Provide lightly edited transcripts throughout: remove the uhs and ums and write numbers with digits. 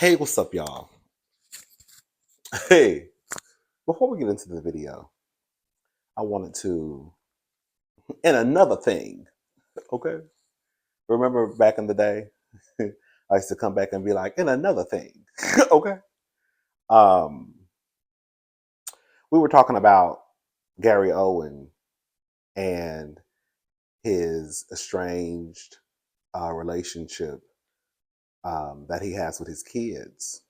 Hey, what's up, y'all? Hey, before we get into the video, I wanted to, and another thing, okay? Remember back in the day, I used to come back and be like, and another thing, okay? Um, we were talking about Gary Owen and his estranged relationship that he has with his kids.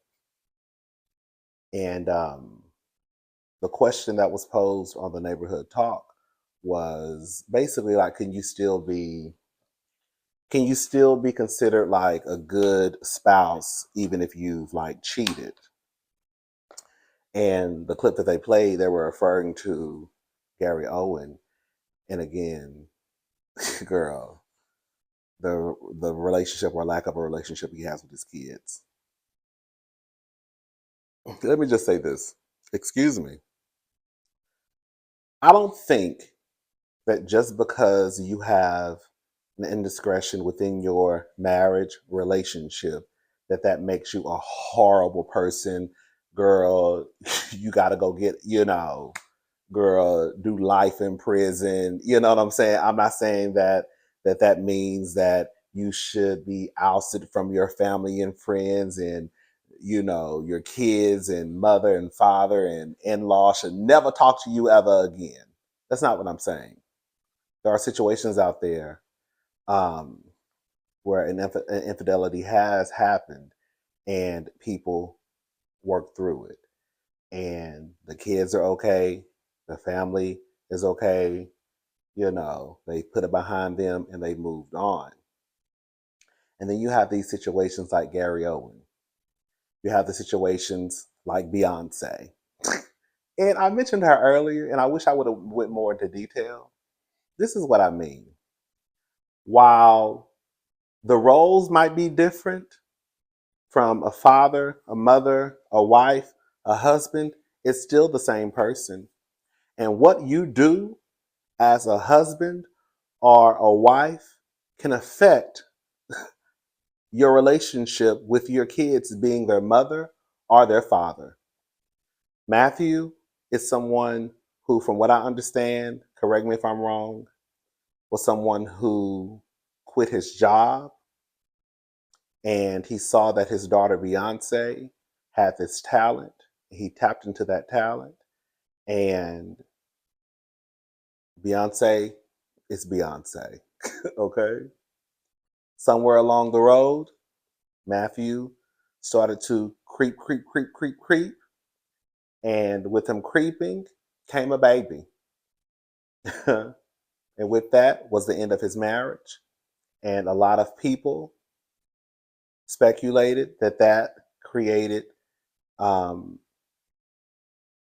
And the question that was posed on the neighborhood talk was basically like, can you still be considered like a good spouse even if you've like cheated? And the clip that they played, they were referring to Gary Owen. And again, girl, the relationship or lack of a relationship he has with his kids. Let me just say this. Excuse me. I don't think that just because you have an indiscretion within your marriage relationship that makes you a horrible person. Girl, you got to go get, girl, do life in prison. You know what I'm saying? I'm not saying that means that you should be ousted from your family and friends, and your kids and mother and father and in-law should never talk to you ever again. That's not what I'm saying. There are situations out there um, where an infidelity has happened and people work through it. And the kids are okay, the family is okay, they put it behind them and they moved on. And then you have these situations like Gary Owen. You have the situations like Beyonce. And I mentioned her earlier, and I wish I would have went more into detail. This is what I mean. While the roles might be different from a father, a mother, a wife, a husband, it's still the same person. And what you do as a husband or a wife can affect your relationship with your kids being their mother or their father. Matthew is someone who, from what I understand, correct me if I'm wrong, was someone who quit his job and he saw that his daughter Beyonce had this talent. He tapped into that talent, and Beyonce is Beyonce. Okay. Somewhere along the road, Matthew started to creep, creep, creep, creep, creep. And with him creeping came a baby. And with that was the end of his marriage. And a lot of people speculated that created um,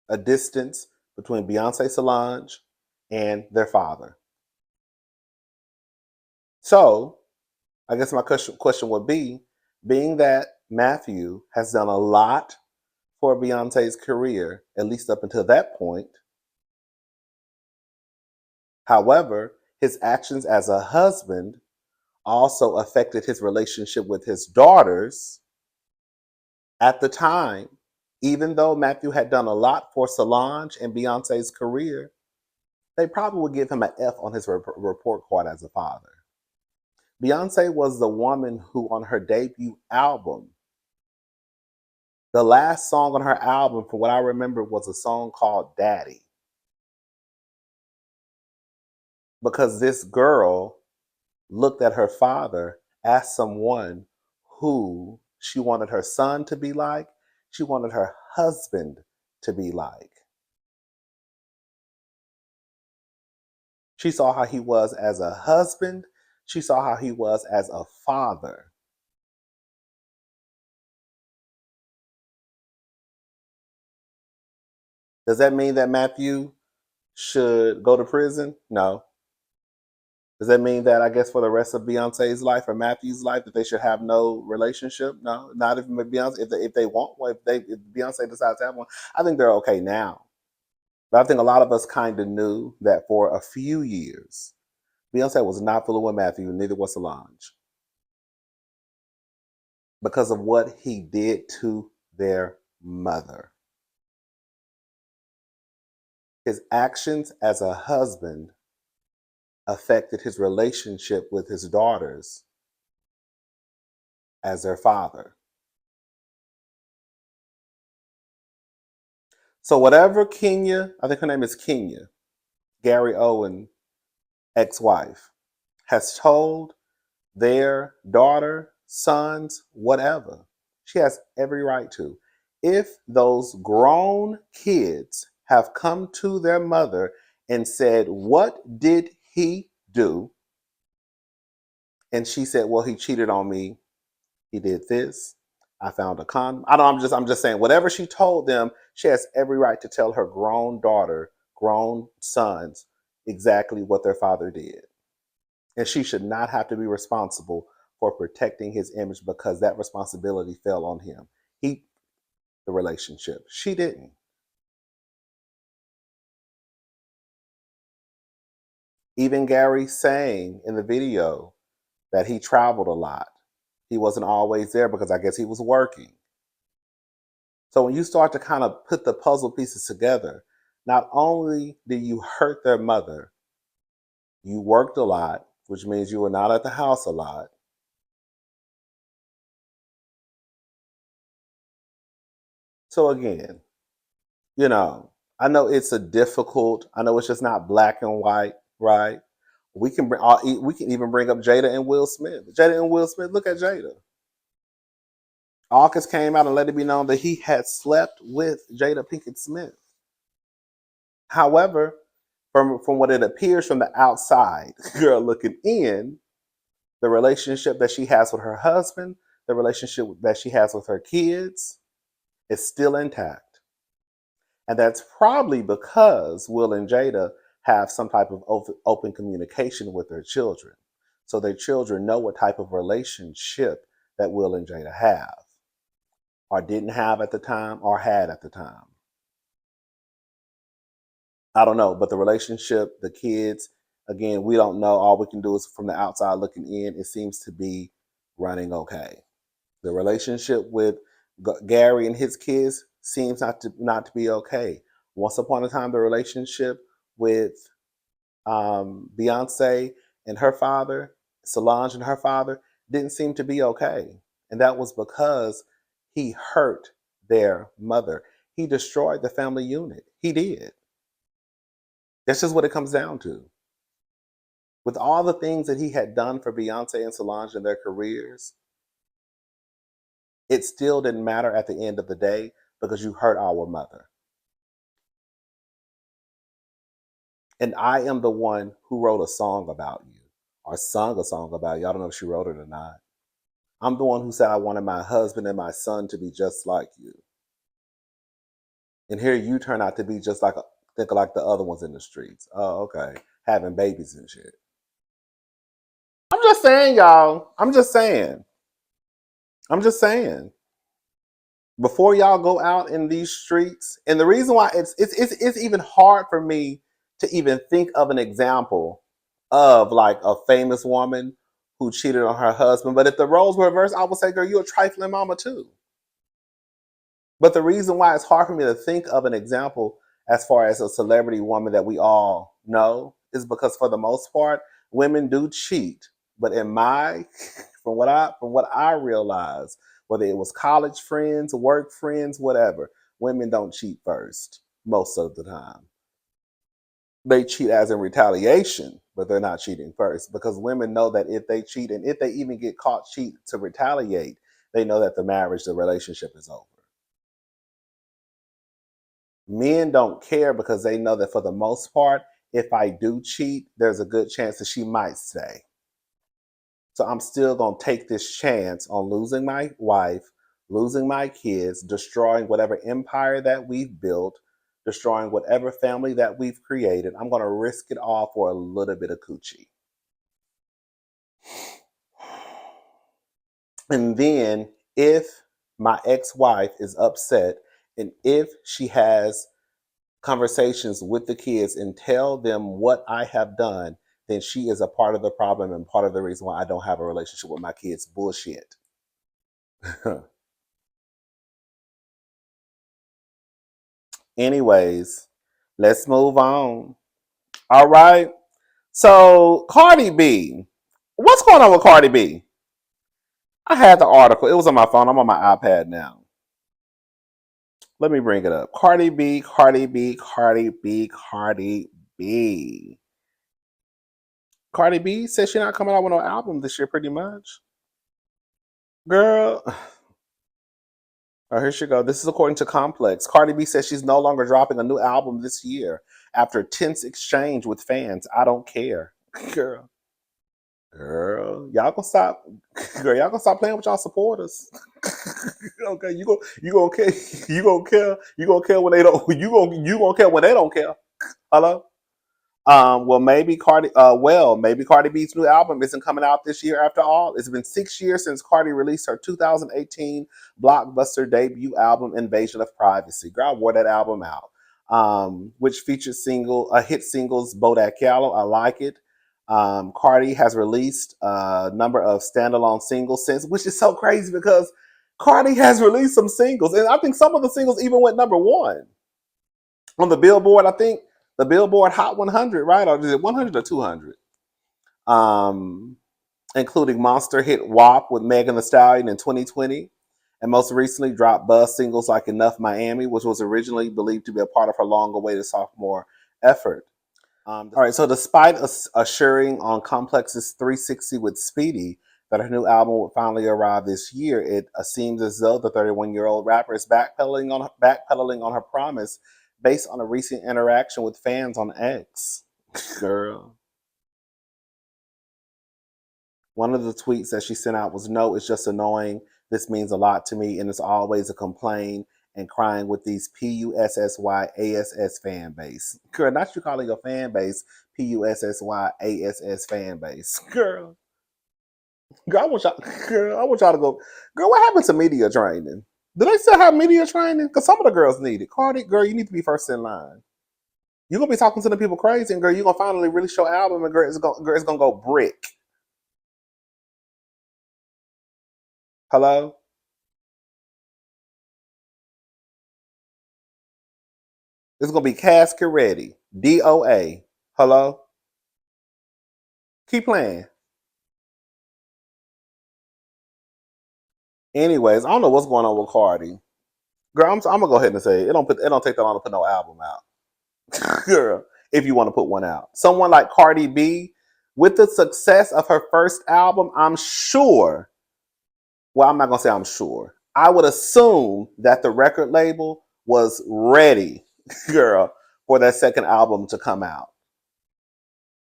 a distance between Beyonce Solange and their father. So I guess my question would be, being that Matthew has done a lot for Beyonce's career, at least up until that point. However, his actions as a husband also affected his relationship with his daughters at the time. Even though Matthew had done a lot for Solange and Beyonce's career, they probably would give him an F on his report card as a father. Beyonce was the woman who, on her debut album, the last song on her album, from what I remember, was a song called Daddy. Because this girl looked at her father as someone who she wanted her son to be like, she wanted her husband to be like. She saw how he was as a husband, she saw how he was as a father. Does that mean that Matthew should go to prison? No. Does that mean that, I guess, for the rest of Beyonce's life or Matthew's life, that they should have no relationship? No, not if Beyonce, if they want one, if Beyonce decides to have one, I think they're okay now. But I think a lot of us kind of knew that for a few years, Beyonce was not fooling with Matthew, neither was Solange. because of what he did to their mother. His actions as a husband affected his relationship with his daughters as their father. So whatever Kenya, I think her name is Kenya, Gary Owen, ex-wife, has told their daughter, sons, whatever, she has every right to. If those grown kids have come to their mother and said, "What did he do?" And she said, "Well, he cheated on me. He did this. I found a condom." I don't. I'm just saying. Whatever she told them, she has every right to tell her grown daughter, grown sons, exactly what their father did, and she should not have to be responsible for protecting his image because that responsibility fell on him. He, the relationship. She didn't. Even Gary saying in the video that he traveled a lot. He wasn't always there because I guess he was working. So when you start to kind of put the puzzle pieces together, not only did you hurt their mother, you worked a lot, which means you were not at the house a lot. So again, you know, I know it's a difficult, I know it's just not black and white, right? We can even bring up Jada and Will Smith. Jada and Will Smith, look at Jada. August came out and let it be known that he had slept with Jada Pinkett Smith. However, from what it appears from the outside, girl looking in, the relationship that she has with her husband, the relationship that she has with her kids is still intact. And that's probably because Will and Jada have some type of open communication with their children. So their children know what type of relationship that Will and Jada have, or didn't have at the time, or had at the time. I don't know, but the relationship, the kids, again, we don't know. All we can do is from the outside looking in, it seems to be running okay. The relationship with Gary and his kids seems not to be okay. Once upon a time, the relationship with Beyonce and her father, Solange and her father, didn't seem to be okay, and that was because he hurt their mother. He destroyed the family unit. He did. That's just what it comes down to. With all the things that he had done for Beyonce and Solange in their careers, it still didn't matter at the end of the day because you hurt our mother. And I am the one who wrote a song about you or sung a song about you. I don't know if she wrote it or not. I'm the one who said I wanted my husband and my son to be just like you. And here you turn out to be just like think like the other ones in the streets. Oh, okay. Having babies and shit. I'm just saying, y'all. I'm just saying. I'm just saying. Before y'all go out in these streets, and the reason why it's even hard for me to even think of an example of like a famous woman who cheated on her husband. But if the roles were reversed, I would say, girl, you're a trifling mama too. But the reason why it's hard for me to think of an example as far as a celebrity woman that we all know is because for the most part, women do cheat. But in my from what I realized, whether it was college friends, work friends, whatever, women don't cheat first most of the time. They cheat as in retaliation, but they're not cheating first because women know that if they cheat and if they even get caught cheat to retaliate, they know that the relationship is over. Men don't care because they know that for the most part, if I do cheat, there's a good chance that she might stay. So I'm still going to take this chance on losing my wife, losing my kids, destroying whatever empire that we've built, destroying whatever family that we've created. I'm going to risk it all for a little bit of coochie. And then if my ex-wife is upset and if she has conversations with the kids and tell them what I have done, then she is a part of the problem and part of the reason why I don't have a relationship with my kids. Bullshit. Anyways, let's move on. All right. So Cardi B, what's going on with Cardi B? I had the article. It was on my phone. I'm on my iPad now. Let me bring it up. Cardi B, Cardi B, Cardi B, Cardi B. Cardi B says she's not coming out with no album this year, pretty much. Girl. Oh, here she go. This is according to Complex. Cardi B says she's no longer dropping a new album this year after tense exchange with fans. I don't care. Girl. Girl. Y'all gonna stop. Girl, y'all gonna stop playing with y'all supporters. Okay, you gonna care. You gonna care. You gonna care when they don't you gonna care when they don't care. Hello? Maybe Cardi B's new album isn't coming out this year after all. It's been 6 years since Cardi released her 2018 blockbuster debut album, Invasion of Privacy. Girl, I wore that album out, which featured hit singles Bodak Yellow, I Like It. Cardi has released a number of standalone singles since, which is so crazy because Cardi has released some singles, and I think some of the singles even went number 1 on the Billboard. I think the Billboard Hot 100, right? Or is it 100 or 200? Including monster hit WAP with Megan Thee Stallion in 2020, and most recently dropped buzz singles like Enough Miami, which was originally believed to be a part of her long-awaited sophomore effort. All right, so despite assuring on Complex's 360 with Speedy that her new album would finally arrive this year, it seems as though the 31-year-old rapper is backpedaling on her promise based on a recent interaction with fans on X. Girl. One of the tweets that she sent out was, "No, it's just annoying. This means a lot to me, and it's always a complaint and crying with these PUSSYASS fan base." Girl, not you calling your fan base PUSSYASS fan base. Girl. Girl, I want y'all to go. Girl, what happened to media training? Do they still have media training? Because some of the girls need it. Cardi, girl, you need to be first in line. You're going to be talking to the people crazy, and girl, you're going to finally release your album, and girl, it's going to go brick. Hello? It's going to be casket ready. DOA. Hello? Keep playing. Anyways, I don't know what's going on with Cardi. Girl, I'm going to go ahead and say it don't take that long to put no album out. Girl, if you want to put one out. Someone like Cardi B, with the success of her first album, I'm sure, well, I'm not going to say I'm sure. I would assume that the record label was ready, girl, for that second album to come out.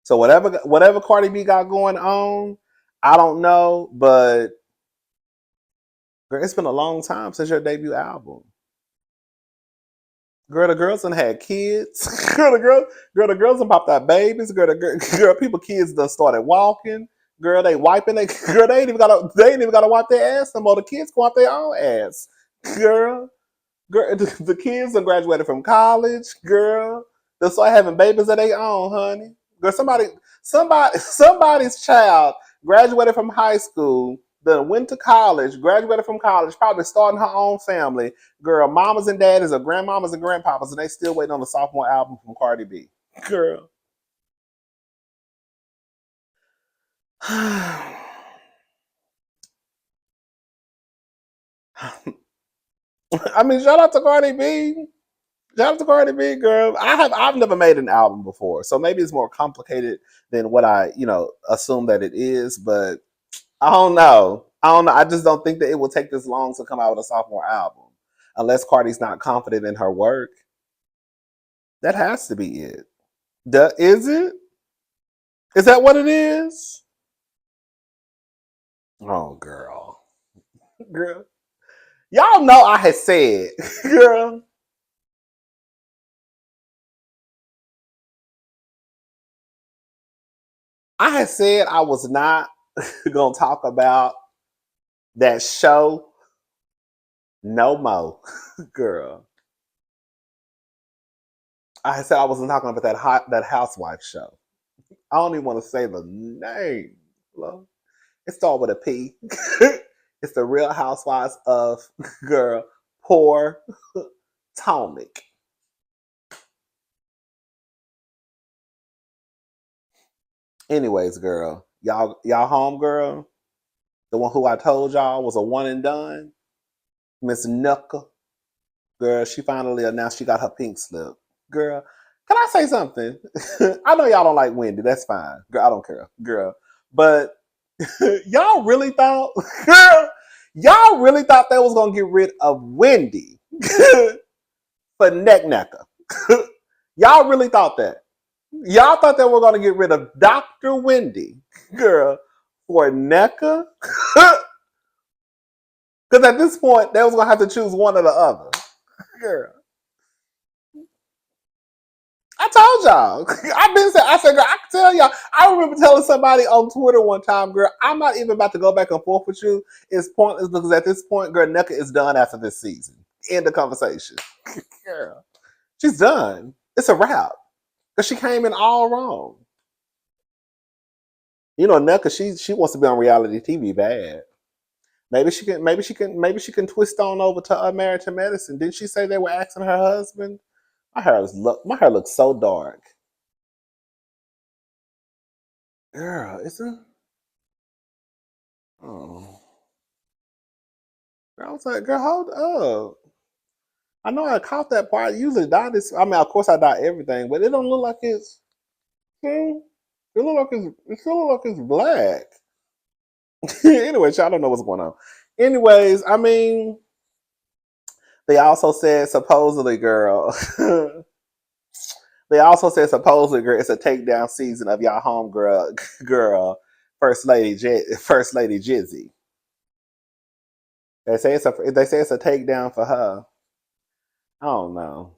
So whatever Cardi B got going on, I don't know, but girl, it's been a long time since your debut album. Girl, the girls done had kids. The girls done popped out babies. Girl, people kids done started walking. Girl, they wiping they girl, they ain't even gotta wipe their ass no more. The kids go wipe their own ass. Girl, the kids done graduated from college. Girl, they start having babies of their own, honey. Girl, somebody's child graduated from high school, then went to college, graduated from college, probably starting her own family. Girl, mamas and daddies or grandmamas and grandpapas, and they still waiting on the sophomore album from Cardi B. Girl. I mean, shout out to Cardi B. Shout out to Cardi B, girl. I've never made an album before, so maybe it's more complicated than what I, assume that it is, but I don't know. I just don't think that it will take this long to come out with a sophomore album. Unless Cardi's not confident in her work. That has to be it. Is it? Is that what it is? Oh, girl. Girl. Y'all know I had said, girl. I had said I was not going to talk about that show no more, girl. I said I wasn't talking about that housewife show. I don't even want to say the name. It started with a P. It's the Real Housewives of girl poor Tomic. Anyways, girl, y'all home girl, the one who I told y'all was a one and done, Miss Nucka. Girl, she finally announced she got her pink slip. Girl, can I say something? I know y'all don't like Wendy. That's fine. Girl, I don't care. Girl. But y'all really thought, girl, y'all really thought they was gonna get rid of Wendy for neck necker. Y'all really thought that. Y'all thought they were gonna get rid of Dr. Wendy, girl, for NECA? Because at this point, they was gonna have to choose one or the other. Girl. I told y'all. I've been saying, I said, girl, I can tell y'all. I remember telling somebody on Twitter one time, girl, I'm not even about to go back and forth with you. It's pointless because at this point, girl, NECA is done after this season. End of conversation. Girl. She's done. It's a wrap. Because she came in all wrong. You know, NECA, she wants to be on reality TV bad. Maybe she can twist on over to Married to Medicine. Didn't she say they were asking her husband? My hair looks so dark. Girl, isn't oh I was like, girl, hold up. I know I caught that part. I usually dye this. I mean, of course I dye everything, but it don't look like it's it look like it still look like it's black. Anyway, I don't know what's going on. Anyways, I mean, they also said supposedly, girl. They also said supposedly, girl, it's a takedown season of y'all home girl, First Lady Jizzy. They say it's a takedown for her. I don't know.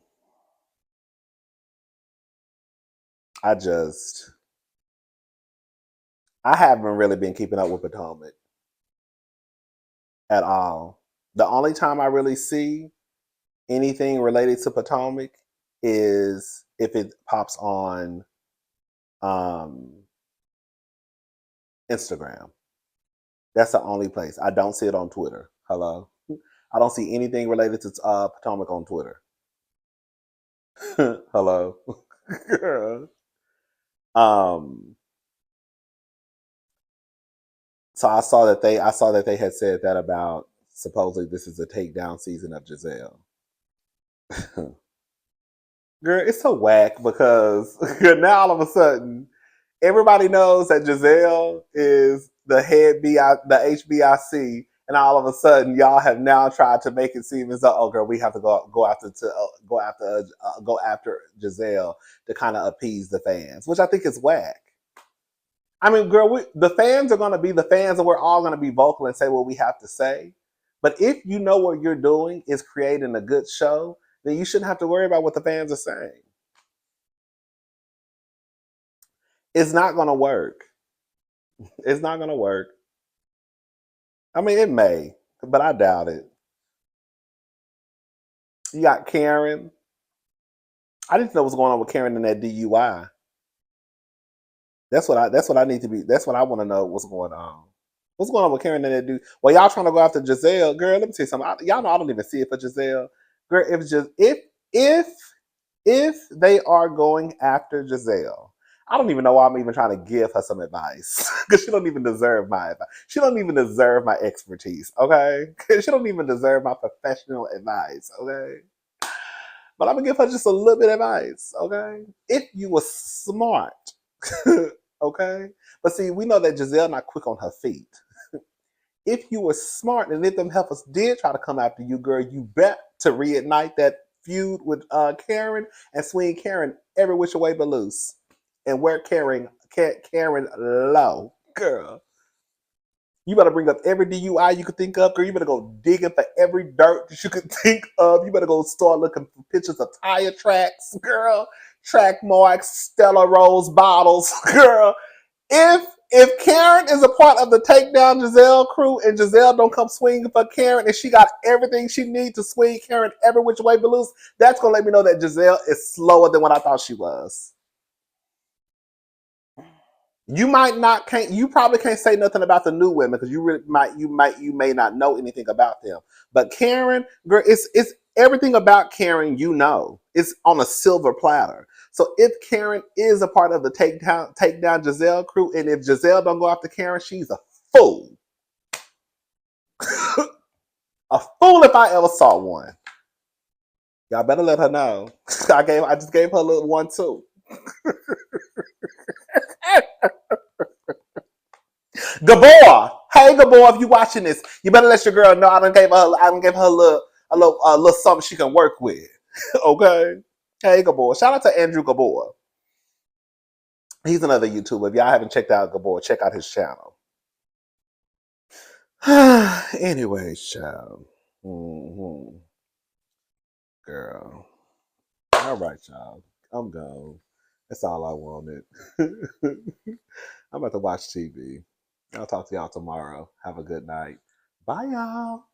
I just I haven't really been keeping up with Potomac at all. The only time I really see anything related to Potomac is if it pops on um, Instagram. That's the only place. I don't see it on Twitter. Hello. I don't see anything related to Potomac on Twitter. Hello. um. So I saw that they had said that about supposedly this is a takedown season of Giselle. Girl, it's so whack because now all of a sudden everybody knows that Giselle is the the HBIC, and all of a sudden y'all have now tried to make it seem as though, oh girl, we have to go after Giselle to kind of appease the fans, which I think is whack. I mean, girl, the fans are going to be the fans, and we're all going to be vocal and say what we have to say. But if you know what you're doing is creating a good show, then you shouldn't have to worry about what the fans are saying. It's not going to work. It's not going to work. I mean, it may, but I doubt it. You got Karen. I didn't know what's going on with Karen in that DUI. That's what I need to be. That's what I want to know. What's going on? What's going on with Karen and that dude? Well, y'all trying to go after Giselle, girl. Let me tell you something. Y'all know I don't even see it for Giselle, girl. If they are going after Giselle, I don't even know why I'm even trying to give her some advice because she don't even deserve my advice. She don't even deserve my expertise. Okay, she don't even deserve my professional advice. Okay, but I'm gonna give her just a little bit of advice. Okay, if you were smart, okay. But see, we know that Giselle not quick on her feet. If you were smart and if them heifers did try to come after you, girl, you bet to reignite that feud with Karen and swing Karen every which way but loose. And wear Karen low. Girl, you better bring up every DUI you could think of, girl. You better go digging for every dirt that you could think of. You better go start looking for pictures of tire tracks, girl, track marks, Stella Rose bottles, girl. If Karen is a part of the takedown Giselle crew and Giselle don't come swinging for Karen and she got everything she needs to swing Karen every which way but loose, that's gonna let me know that Giselle is slower than what I thought she was. You might not can't you probably can't say nothing about the new women because you may not know anything about them. But Karen, girl, it's everything about Karen you know. It's on a silver platter. So if Karen is a part of the takedown Giselle crew, and if Giselle don't go after Karen, she's a fool. A fool if I ever saw one. Y'all better let her know. I just gave her a little one too. Gabor, hey Gabor, if you watching this, you better let your girl know I done gave her a little something she can work with. Okay. Hey Gabor. Shout out to Andrew Gabor. He's another YouTuber. If y'all haven't checked out Gabor, check out his channel. Anyway, child. Mm-hmm. Girl. All right, y'all. I'm gone. That's all I wanted. I'm about to watch TV. I'll talk to y'all tomorrow. Have a good night. Bye, y'all.